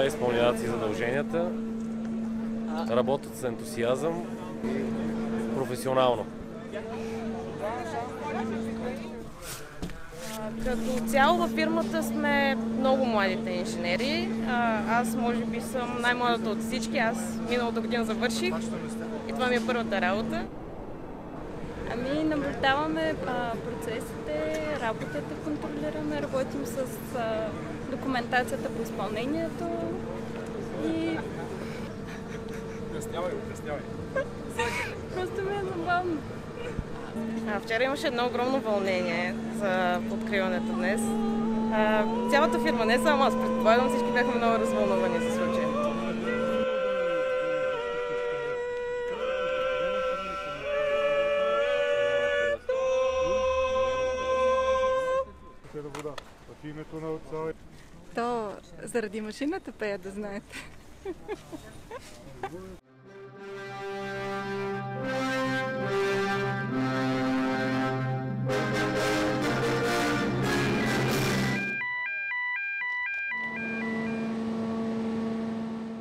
изпълняват си задълженията, работят с ентусиазъм и професионално. Като цяло във фирмата сме много младите инженери. Аз може би съм най-младата от всички. Аз миналата година завърших и това ми е първата работа. Ами наблюдаваме процесите, работата контролираме, работим с документацията по изпълнението и... Обяснявай. Просто ми е забавно. Вчера имаше едно огромно вълнение за откриването днес. Цялата фирма, не само аз, предполагам, всички бяхме много развълнувани за случая. В името на Отца. То заради машината пея, да знаете.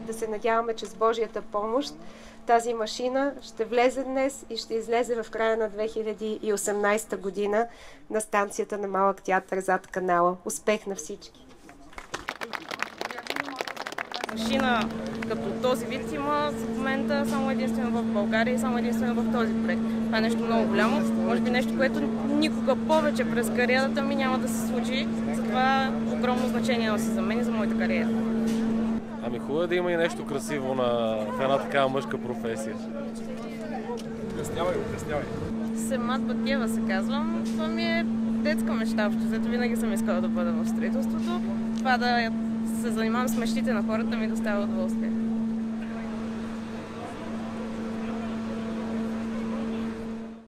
Да се надяваме, че с Божията помощ тази машина ще влезе днес и ще излезе в края на 2018 година на станцията на Малък театър зад канала. Успех на всички! Машина като този вид има в момента само единствено в България и само единствено в този проект. Това е нещо много голямо, може би нещо, което никога повече през кариерата ми няма да се случи. Затова огромно значение носи за мен и за моята кариера. Ами хубаво е да има и нещо красиво в една такава мъжка професия. Обяснявай. Семат Батиева се казвам. Това ми е детска мечта. Защото винаги съм искала да бъда в строителството. Това да се занимавам с мечтите на хората ми доставя удоволствие.